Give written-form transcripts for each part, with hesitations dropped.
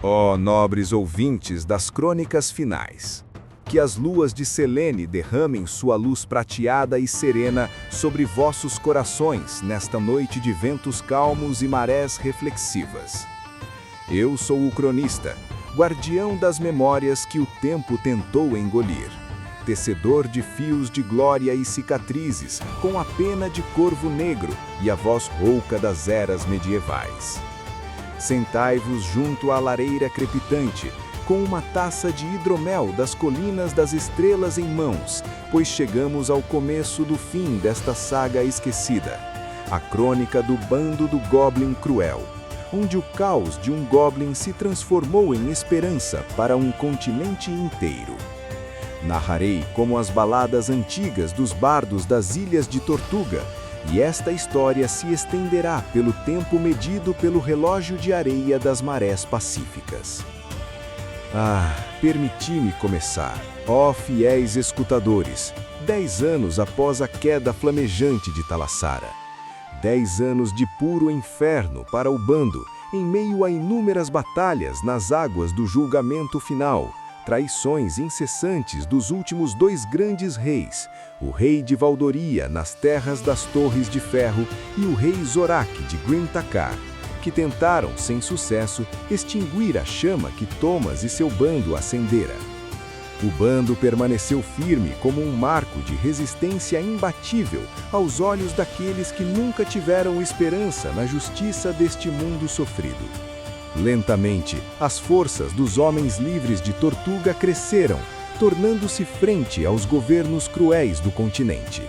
Ó nobres ouvintes das crônicas finais, que as luas de Selene derramem sua luz prateada e serena sobre vossos corações nesta noite de ventos calmos e marés reflexivas. Eu sou o cronista, guardião das memórias que o tempo tentou engolir, tecedor de fios de glória e cicatrizes, com a pena de corvo negro e a voz rouca das eras medievais. Sentai-vos junto à lareira crepitante, com uma taça de hidromel das colinas das estrelas em mãos, pois chegamos ao começo do fim desta saga esquecida, a crônica do bando do Goblin Cruel, onde o caos de um Goblin se transformou em esperança para um continente inteiro. Narrarei como as baladas antigas dos bardos das Ilhas de Tortuga, e esta história se estenderá pelo tempo medido pelo relógio de areia das marés pacíficas. Permiti-me começar, ó fiéis escutadores, 10 anos após a queda flamejante de Talassara. 10 anos de puro inferno para o bando, em meio a inúmeras batalhas nas águas do julgamento final, traições incessantes dos últimos 2 grandes reis, o rei de Valdoria nas terras das Torres de Ferro e o rei Zorak de Grim Takar, que tentaram, sem sucesso, extinguir a chama que Thomas e seu bando acendera. O bando permaneceu firme como um marco de resistência imbatível aos olhos daqueles que nunca tiveram esperança na justiça deste mundo sofrido. Lentamente, as forças dos homens livres de Tortuga cresceram, tornando-se frente aos governos cruéis do continente.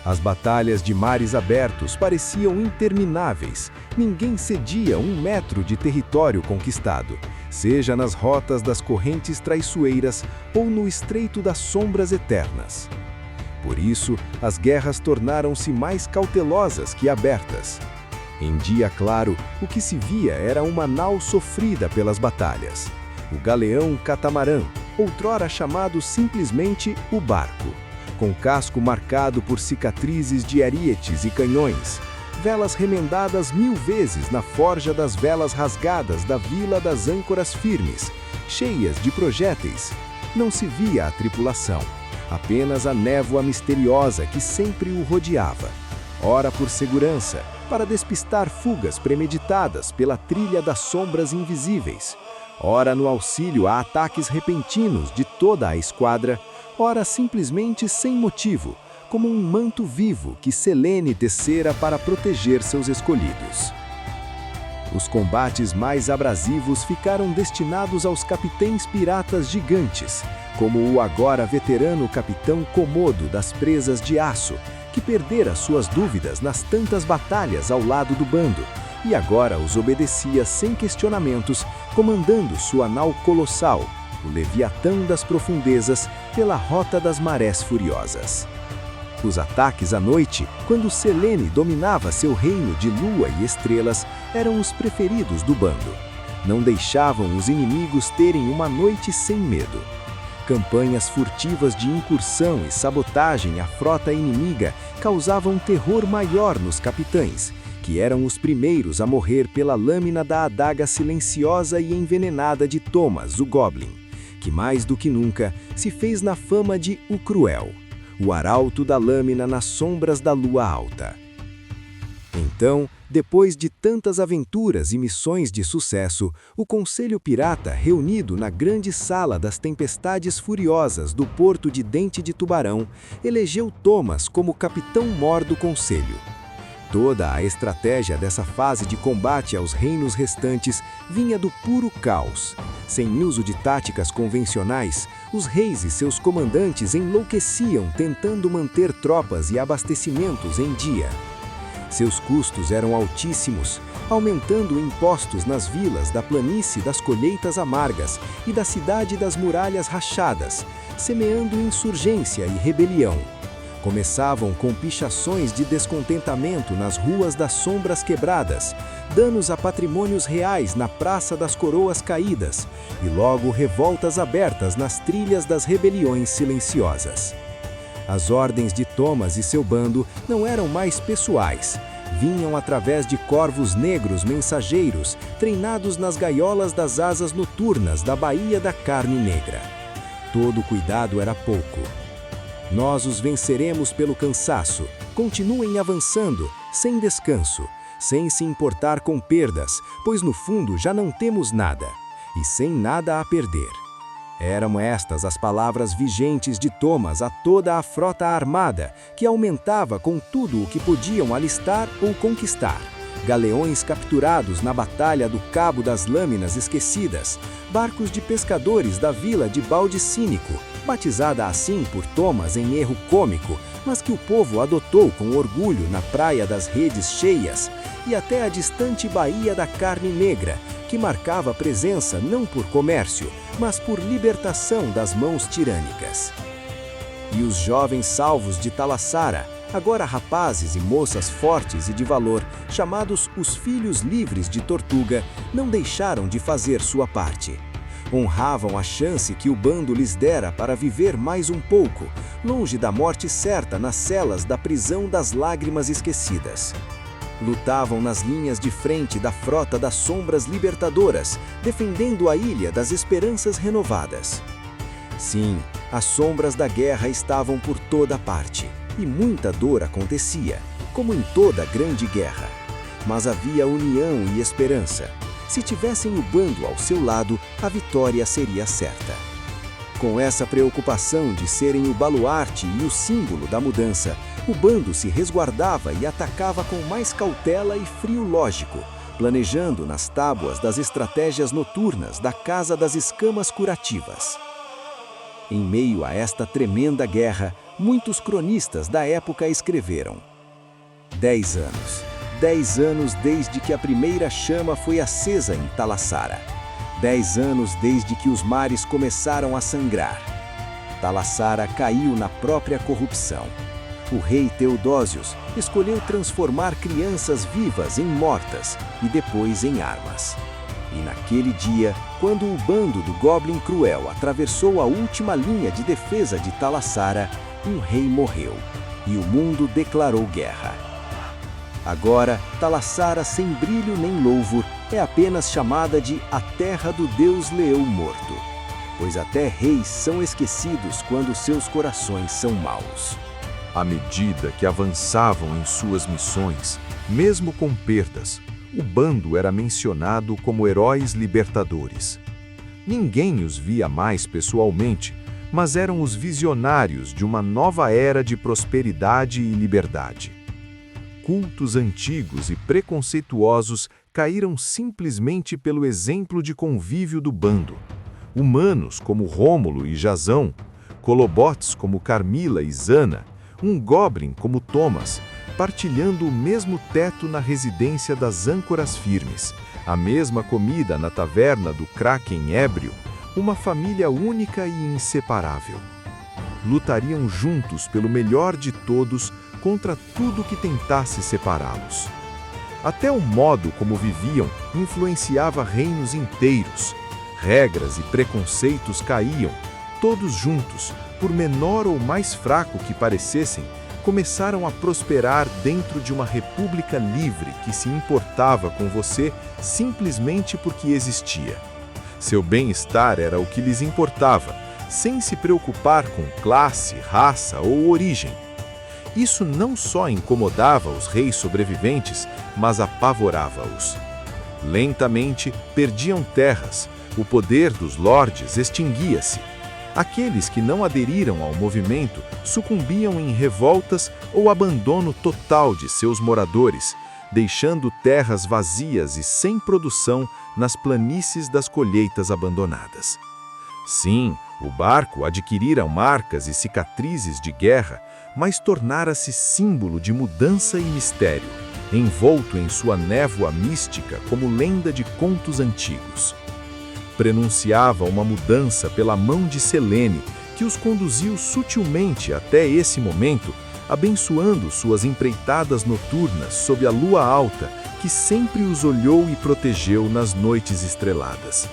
As batalhas de mares abertos pareciam intermináveis, ninguém cedia 1 metro de território conquistado, seja nas rotas das correntes traiçoeiras ou no estreito das sombras eternas. Por isso, as guerras tornaram-se mais cautelosas que abertas. Em dia claro, o que se via era uma nau sofrida pelas batalhas. O galeão catamarã, outrora chamado simplesmente o barco, com casco marcado por cicatrizes de arietes e canhões, velas remendadas 1000 vezes na forja das velas rasgadas da Vila das Âncoras Firmes, cheias de projéteis. Não se via a tripulação, apenas a névoa misteriosa que sempre o rodeava, ora por segurança, para despistar fugas premeditadas pela trilha das sombras invisíveis, ora no auxílio a ataques repentinos de toda a esquadra, ora simplesmente sem motivo, como um manto vivo que Selene tecera para proteger seus escolhidos. Os combates mais abrasivos ficaram destinados aos capitães piratas gigantes, como o agora veterano capitão Komodo das Presas de Aço, que perdera suas dúvidas nas tantas batalhas ao lado do bando, e agora os obedecia sem questionamentos, comandando sua nau colossal, o Leviatã das Profundezas, pela rota das marés furiosas. Os ataques à noite, quando Selene dominava seu reino de lua e estrelas, eram os preferidos do bando. Não deixavam os inimigos terem uma noite sem medo. Campanhas furtivas de incursão e sabotagem à frota inimiga causavam terror maior nos capitães, que eram os primeiros a morrer pela lâmina da adaga silenciosa e envenenada de Thomas, o Goblin, que mais do que nunca se fez na fama de o Cruel, o arauto da lâmina nas sombras da lua alta. Então, depois de tantas aventuras e missões de sucesso, o Conselho Pirata, reunido na grande sala das tempestades furiosas do porto de Dente de Tubarão, elegeu Thomas como capitão-mor do Conselho. Toda a estratégia dessa fase de combate aos reinos restantes vinha do puro caos. Sem uso de táticas convencionais, os reis e seus comandantes enlouqueciam tentando manter tropas e abastecimentos em dia. Seus custos eram altíssimos, aumentando impostos nas vilas da planície das colheitas amargas e da cidade das muralhas rachadas, semeando insurgência e rebelião. Começavam com pichações de descontentamento nas ruas das sombras quebradas, danos a patrimônios reais na Praça das Coroas Caídas e logo revoltas abertas nas trilhas das rebeliões silenciosas. As ordens de Thomas e seu bando não eram mais pessoais. Vinham através de corvos negros mensageiros, treinados nas gaiolas das asas noturnas da Baía da Carne Negra. Todo cuidado era pouco. Nós os venceremos pelo cansaço. Continuem avançando, sem descanso, sem se importar com perdas, pois no fundo já não temos nada, e sem nada a perder. Eram estas as palavras vigentes de Thomas a toda a frota armada, que aumentava com tudo o que podiam alistar ou conquistar. Galeões capturados na Batalha do Cabo das Lâminas Esquecidas, barcos de pescadores da vila de Balde Cínico, batizada assim por Thomas em erro cômico, mas que o povo adotou com orgulho na Praia das Redes Cheias, e até a distante Baía da Carne Negra, que marcava presença não por comércio, mas por libertação das mãos tirânicas. E os jovens salvos de Talassara, agora rapazes e moças fortes e de valor, chamados os Filhos Livres de Tortuga, não deixaram de fazer sua parte. Honravam a chance que o bando lhes dera para viver mais um pouco, longe da morte certa nas celas da prisão das Lágrimas Esquecidas. Lutavam nas linhas de frente da frota das sombras libertadoras, defendendo a ilha das esperanças renovadas. Sim, as sombras da guerra estavam por toda parte, e muita dor acontecia, como em toda grande guerra. Mas havia união e esperança. Se tivessem o bando ao seu lado, a vitória seria certa. Com essa preocupação de serem o baluarte e o símbolo da mudança, o bando se resguardava e atacava com mais cautela e frio lógico, planejando nas tábuas das estratégias noturnas da Casa das Escamas Curativas. Em meio a esta tremenda guerra, muitos cronistas da época escreveram: 10 anos. 10 anos desde que a primeira chama foi acesa em Talassara. 10 anos desde que os mares começaram a sangrar. Talassara caiu na própria corrupção. O rei Teodósios escolheu transformar crianças vivas em mortas e depois em armas. E naquele dia, quando o bando do Goblin Cruel atravessou a última linha de defesa de Talassara, um rei morreu e o mundo declarou guerra. Agora, Talassara sem brilho nem louvor é apenas chamada de a terra do deus leão morto, pois até reis são esquecidos quando seus corações são maus. À medida que avançavam em suas missões, mesmo com perdas, o bando era mencionado como heróis libertadores. Ninguém os via mais pessoalmente, mas eram os visionários de uma nova era de prosperidade e liberdade. Cultos antigos e preconceituosos caíram simplesmente pelo exemplo de convívio do bando. Humanos como Rômulo e Jasão, Colobotes como Carmila e Zana, um Goblin como Thomas, partilhando o mesmo teto na residência das âncoras firmes, a mesma comida na taverna do Kraken ébrio, uma família única e inseparável. Lutariam juntos pelo melhor de todos contra tudo que tentasse separá-los. Até o modo como viviam influenciava reinos inteiros. Regras e preconceitos caíam, todos juntos, por menor ou mais fraco que parecessem, começaram a prosperar dentro de uma república livre que se importava com você simplesmente porque existia. Seu bem-estar era o que lhes importava, sem se preocupar com classe, raça ou origem. Isso não só incomodava os reis sobreviventes, mas apavorava-os. Lentamente perdiam terras, o poder dos lordes extinguia-se. Aqueles que não aderiram ao movimento sucumbiam em revoltas ou abandono total de seus moradores, deixando terras vazias e sem produção nas planícies das colheitas abandonadas. Sim, o barco adquirira marcas e cicatrizes de guerra, mas tornara-se símbolo de mudança e mistério, envolto em sua névoa mística como lenda de contos antigos. Prenunciava uma mudança pela mão de Selene, que os conduziu sutilmente até esse momento, abençoando suas empreitadas noturnas sob a lua alta, que sempre os olhou e protegeu nas noites estreladas.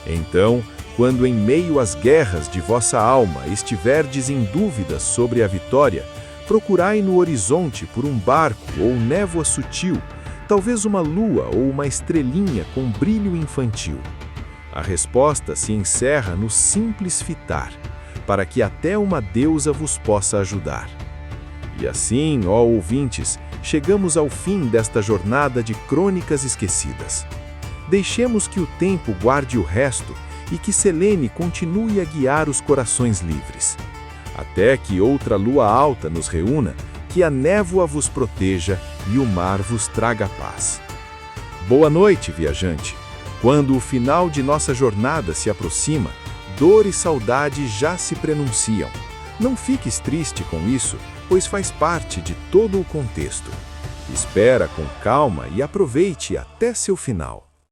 Então, quando em meio às guerras de vossa alma estiverdes em dúvidas sobre a vitória, Procurai no horizonte por um barco ou névoa sutil, talvez uma lua ou uma estrelinha com brilho infantil. A resposta se encerra no simples fitar, para que até uma deusa vos possa ajudar. E assim, ó ouvintes, chegamos ao fim desta jornada de crônicas esquecidas. Deixemos que o tempo guarde o resto e que Selene continue a guiar os corações livres. Até que outra lua alta nos reúna, que a névoa vos proteja e o mar vos traga paz. Boa noite, viajante. Quando o final de nossa jornada se aproxima, dor e saudade já se prenunciam. Não fiques triste com isso, pois faz parte de todo o contexto. Espera com calma e aproveite até seu final.